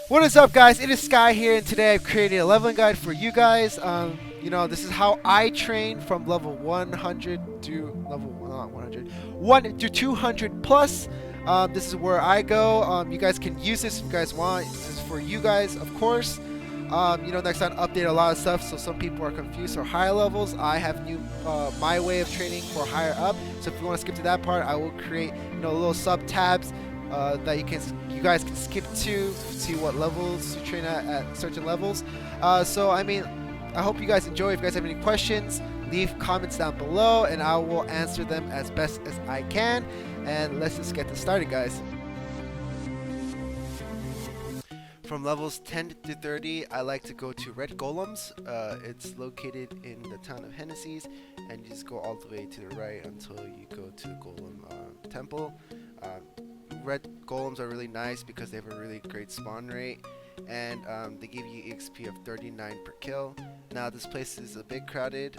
What is up, guys? It is Sky here, and today I've created a leveling guide for you guys. This is how I train from level 100 to level not 100, 1 to 200 plus. This is where I go. You guys can use this if you guys want. This is for you guys, of course. Next time update a lot of stuff, so some people are confused. For higher levels, I have my way of training for higher up. So if you want to skip to that part, I will create little sub tabs that you guys can skip to see what levels you train at certain levels. I hope you guys enjoy. If you guys have any questions, leave comments down below, and I will answer them as best as I can. And let's just get this started, guys. From levels 10 to 30, I like to go to Red Golems. It's located in the town of Hennessy's, and you just go all the way to the right until you go to the Golem Temple. Red Golems are really nice because they have a really great spawn rate, and they give you EXP of 39 per kill. Now this place is a bit crowded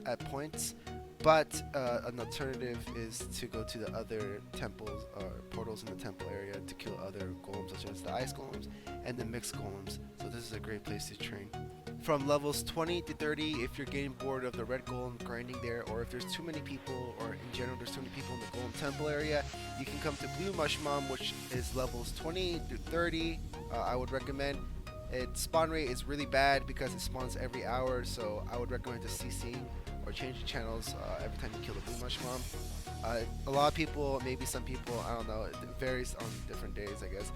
at points, but an alternative is to go to the other temples or portals in the temple area to kill other golems, such as the ice golems and the mixed golems. So this is a great place to train. From levels 20 to 30, if you're getting bored of the red golem grinding there, or if there's too many people, or in general there's too many people in the golem temple area, you can come to blue Mushmom, which is levels 20 to 30. I would recommend. Its spawn rate is really bad because it spawns every hour, so I would recommend just CCing or changing channels every time you kill the blue Mushmom. A lot of people, maybe some people, I don't know, it varies on different days, I guess,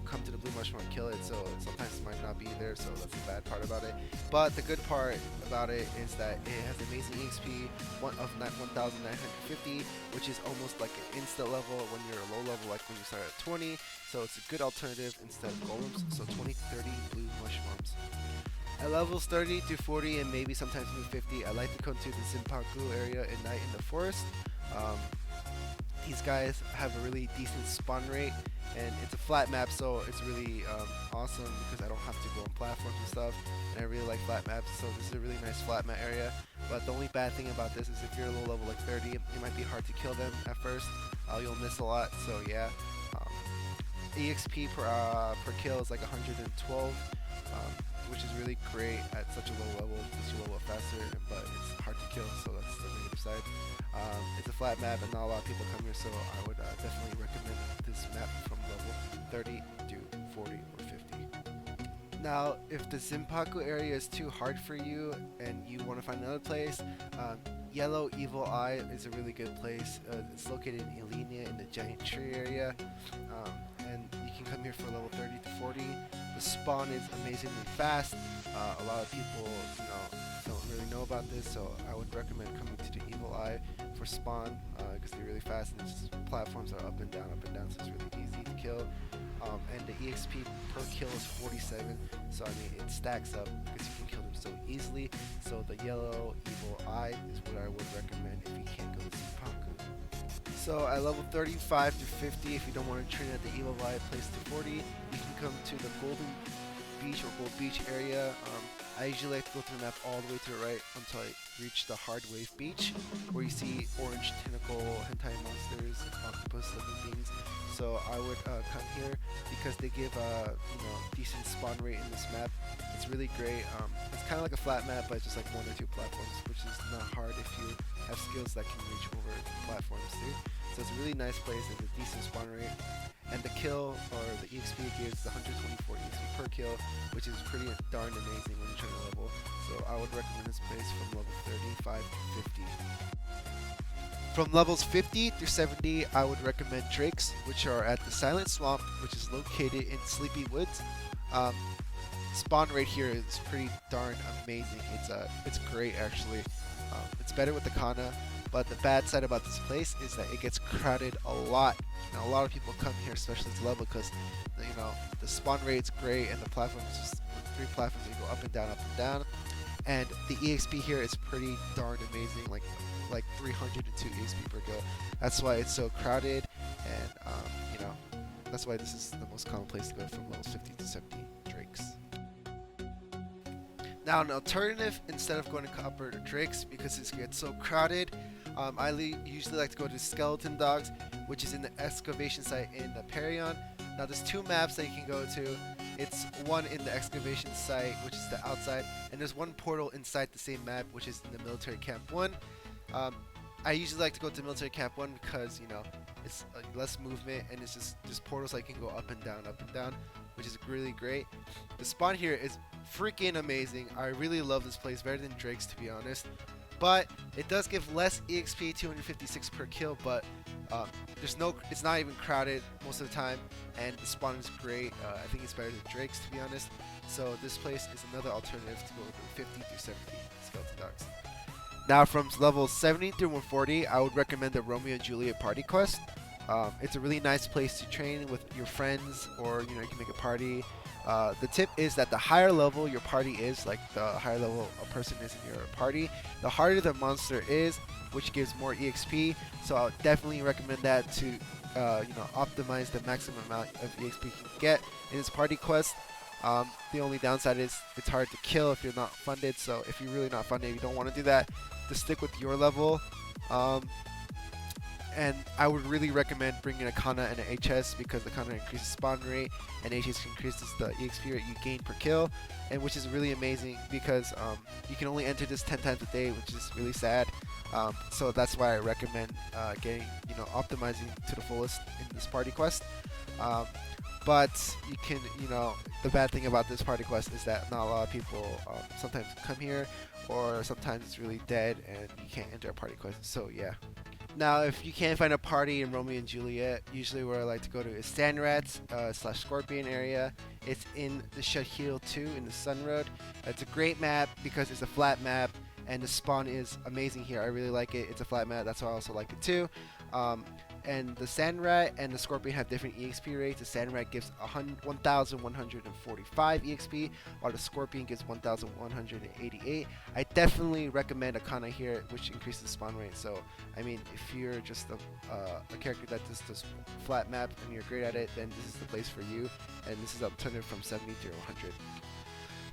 come to the blue Mushmom and kill it, so sometimes it might not be there, so that's the bad part about it. But the good part about it is that it has amazing EXP of 1,950, which is almost like an insta level when you're a low level, like when you start at 20, so it's a good alternative instead of golems. So 20 to 30 blue Mushmoms. At levels 30 to 40 and maybe sometimes even 50, I like to come to the Zinpangu area at night in the forest. These guys have a really decent spawn rate, and it's a flat map, so it's really awesome because I don't have to go on platforms and stuff, and I really like flat maps, so this is a really nice flat map area. But the only bad thing about this is if you're a low level like 30, it might be hard to kill them at first. You'll miss a lot, so yeah. EXP per kill is like 112. Which is really great at such a low level because you level up faster, but it's hard to kill, so that's the negative side. It's a flat map and not a lot of people come here, so I would definitely recommend this map from level 30 to 40 or 50. Now, if the Zinpangu area is too hard for you and you want to find another place, Yellow Evil Eye is a really good place. It's located in Ilenia in the giant tree area, and you can come here for level 30 to 40. The spawn is amazingly fast. A lot of people, don't really know about this, so I would recommend coming to the Evil Eye for spawn because they're really fast, and platforms are up and down, so it's really easy to kill. And the EXP per kill is 47, so it stacks up because you can kill them so easily. So the Yellow Evil Eye is what I would recommend if you can't go to Zinpangu. So at level 35 to 50, if you don't want to train at the Evil Eye place to 40, you can come to the Golden Beach or Gold Beach area. I usually like to go through the map all the way to the right until I reach the Hardwave beach, where you see orange tentacle hentai monsters, octopus looking things. So I would come here because they give decent spawn rate in this map. It's really great. It's kind of like a flat map, but just like 1 or 2 platforms, which is not hard if you have skills that can reach over platforms too. So it's a really nice place. It's a decent spawn rate, and the kill or the EXP gives 124 EXP per kill, which is pretty darn amazing when you're trying to level. So I would recommend this place from level 35 to 50. From levels 50 through 70, I would recommend Drakes, which are at the Silent Swamp, which is located in Sleepywoods. Spawn rate here is pretty darn amazing. It's great actually. It's better with the Kana, but the bad side about this place is that it gets crowded a lot. Now a lot of people come here, especially to level, because the spawn rate's great, and the platforms, just 3 platforms, you go up and down, and the EXP here is pretty darn amazing, like 302 EXP per kill. That's why it's so crowded, and that's why this is the most common place to go from levels 50 to 70 Drakes. Now an alternative, instead of going to Copper or Drakes because it gets so crowded, I usually like to go to Skeleton Dogs, which is in the excavation site in the Perion. Now there's 2 maps that you can go to. It's one in the excavation site, which is the outside, and there's one portal inside the same map, which is in the military camp 1. Um, I usually like to go to military camp 1 because, you know, it's less movement and it's just portals that can go up and down, which is really great. The spawn here is freaking amazing. I really love this place, better than Drake's, to be honest. But it does give less EXP, 256 per kill, but it's not even crowded most of the time, and the spawn is great. I think it's better than Drake's, to be honest. So this place is another alternative to go to 50 through 70 skeleton dogs. Now from levels 70 through 140, I would recommend the Romeo and Juliet party quest. It's a really nice place to train with your friends, or you can make a party. The tip is that the higher level your party is, like the higher level a person is in your party, the harder the monster is, which gives more EXP. So I would definitely recommend that to optimize the maximum amount of EXP you can get in this party quest. The only downside is it's hard to kill if you're not funded. So if you're really not funded, you don't want to do that, just stick with your level. And I would really recommend bringing a Kana and an HS, because the Kana increases spawn rate and HS increases the EXP rate you gain per kill, and which is really amazing because you can only enter this 10 times a day, which is really sad. So that's why I recommend optimizing to the fullest in this party quest. But you can, the bad thing about this party quest is that not a lot of people sometimes come here, or sometimes it's really dead and you can't enter a party quest. So yeah. Now, if you can't find a party in Romeo and Juliet, usually where I like to go to is Sandrats / Scorpion area. It's in the Shahil 2 in the Sun Road. It's a great map because it's a flat map, and the spawn is amazing here. I really like it. It's a flat map, that's why I also like it too. And the Sandrat and the Scorpion have different EXP rates. The Sandrat gives 1,145 EXP, while the Scorpion gives 1,188. I definitely recommend a Kana here, which increases the spawn rate. So, I mean, if you're just a character that just does flat map and you're great at it, then this is the place for you. And this is alternative from 70 to 100.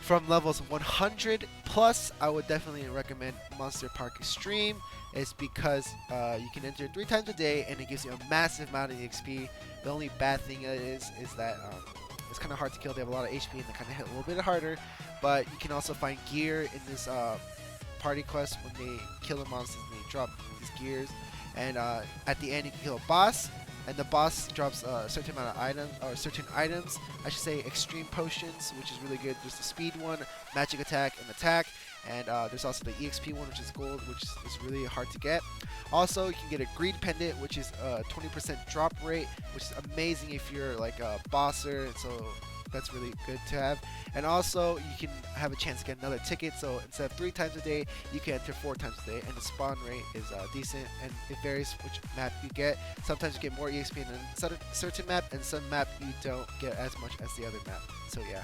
From levels 100 plus, I would definitely recommend Monster Park Extreme. It's because you can enter 3 times a day and it gives you a massive amount of EXP. The only bad thing is that it's kind of hard to kill. They have a lot of HP and they kind of hit a little bit harder. But you can also find gear in this party quest when they kill the monsters and they drop these gears. And at the end, you can kill a boss. And the boss drops a certain amount of items, or certain items, I should say extreme potions, which is really good. There's the speed one, magic attack, and attack. And there's also the EXP one, which is gold, which is really hard to get. Also, you can get a greed pendant, which is a 20% drop rate, which is amazing if you're like a bosser. So that's really good to have. And also, you can have a chance to get another ticket. So instead of 3 times a day, you can enter 4 times a day. And the spawn rate is decent, and it varies which map you get. Sometimes you get more EXP in a certain map, and some map you don't get as much as the other map. So yeah.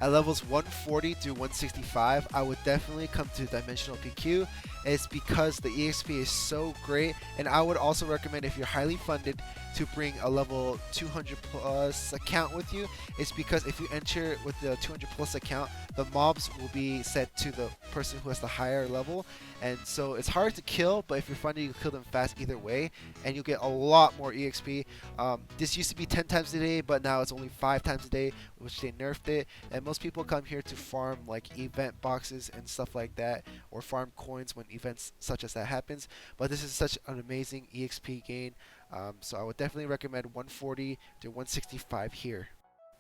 At levels 140 through 165, I would definitely come to Dimensional PQ. It's because the EXP is so great, and I would also recommend, if you're highly funded, to bring a level 200 plus account with you. It's because if you enter with the 200 plus account, the mobs will be set to the person who has the higher level, and so it's hard to kill, but if you're funded, you kill them fast either way, and you'll get a lot more EXP. This used to be 10 times a day, but now it's only 5 times a day, which they nerfed it, and most people come here to farm like event boxes and stuff like that, or farm coins when events such as that happens. But this is such an amazing EXP gain, so I would definitely recommend 140 to 165 here.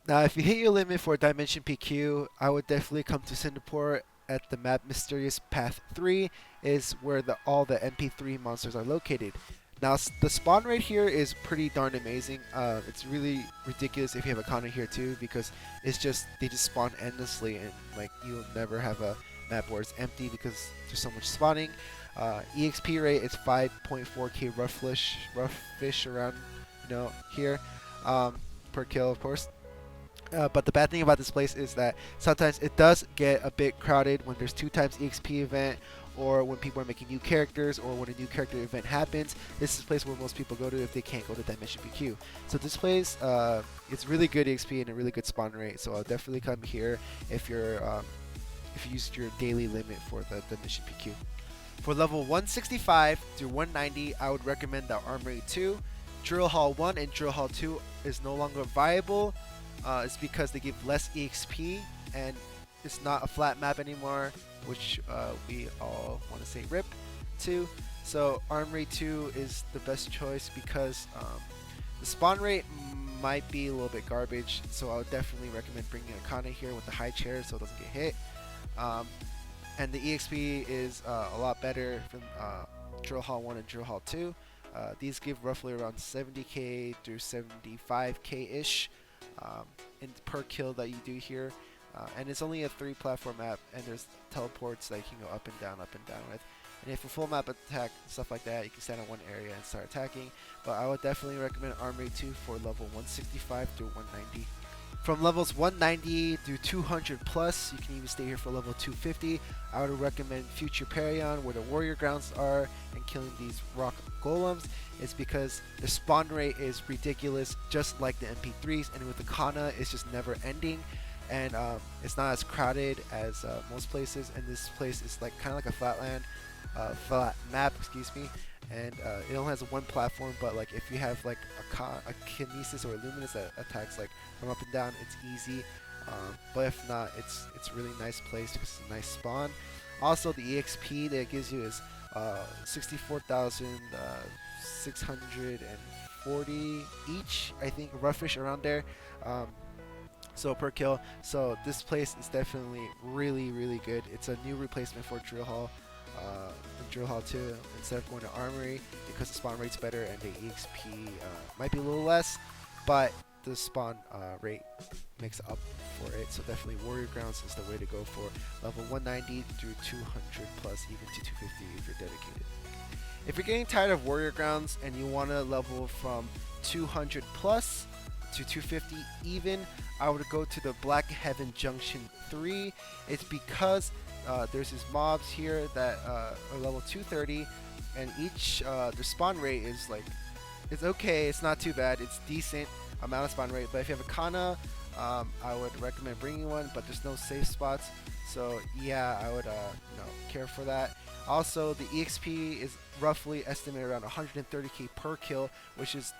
Now, if you hit your limit for Dimension PQ, I would definitely come to Singapore at the map Mysterious Path 3, is where all the Mp3 monsters are located. Now, the spawn rate here is pretty darn amazing. It's really ridiculous if you have a Kana here too, because they just spawn endlessly, and like you'll never have a map where it's empty because there's so much spawning. EXP rate is 5.4k roughish around, here, per kill, of course. But the bad thing about this place is that sometimes it does get a bit crowded when there's 2 times EXP event, or when people are making new characters, or when a new character event happens. This is the place where most people go to if they can't go to Dimension PQ. So this place, it's really good EXP and a really good spawn rate. So I'll definitely come here if you used your daily limit for the Dimension PQ. For level 165 through 190, I would recommend the Armory 2. Drill Hall 1 and Drill Hall 2 is no longer viable. It's because they give less EXP and it's not a flat map anymore, which we all want to say RIP to. So Armory 2 is the best choice because the spawn rate might be a little bit garbage, so I would definitely recommend bringing a Kana here with the high chair so it doesn't get hit. And the EXP is a lot better from Drill Hall 1 and Drill Hall 2. These give roughly around 70k through 75k-ish per kill that you do here. And it's only a 3 platform map, and there's teleports that you can go up and down with. And if a full map attack, stuff like that, you can stand in one area and start attacking. But I would definitely recommend Armory 2 for level 165 through 190. From levels 190 through 200 plus, you can even stay here for level 250. I would recommend Future Perion, where the warrior grounds are, and killing these rock golems. It's because the spawn rate is ridiculous, just like the MP3s, and with the Kana, it's just never ending. And it's not as crowded as most places, and this place is like kind of like a flat map, excuse me. And it only has one platform, but like if you have like a kinesis or a luminous that attacks like from up and down, it's easy. But if not, it's a really nice place because it's a nice spawn. Also, the EXP that it gives you is 64,640 each, I think, roughish around there. So per kill. So this place is definitely really good. It's a new replacement for Drill Hall. Drill Hall 2 instead of going to Armory, because the spawn rate's better and the EXP might be a little less, but the spawn rate makes up for it. So definitely Warrior Grounds is the way to go for level 190 through 200 plus, even to 250 if you're dedicated. If you're getting tired of Warrior Grounds and you want to level from 200 plus to 250 even, I would go to the Black Heaven Junction 3. It's because there's these mobs here that are level 230, and each their spawn rate is like, it's okay, it's not too bad, it's decent amount of spawn rate. But if you have a Kana, I would recommend bringing one, but there's no safe spots, so yeah, I would care for that. Also, the EXP is roughly estimated around 130k per kill, which is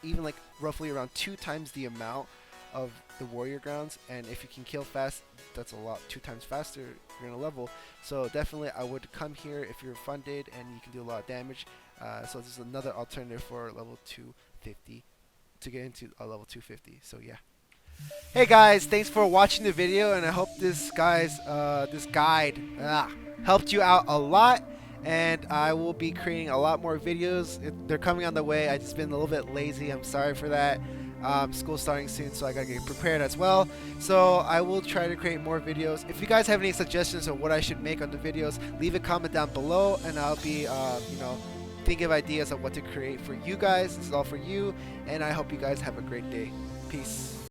even like roughly around 2 times the amount of the warrior grounds. And if you can kill fast, that's a lot, 2 times faster you're gonna level. So definitely I would come here if you're funded and you can do a lot of damage. So this is another alternative for level 250 to get into a level 250. So yeah. Hey guys, thanks for watching the video, and I hope this guide helped you out a lot. And I will be creating a lot more videos. They're coming on the way. I just been a little bit lazy. I'm sorry for that. School's starting soon, so I gotta get prepared as well. So I will try to create more videos. If you guys have any suggestions of what I should make on the videos, leave a comment down below, and I'll be thinking of ideas of what to create for you guys. This is all for you, and I hope you guys have a great day. Peace.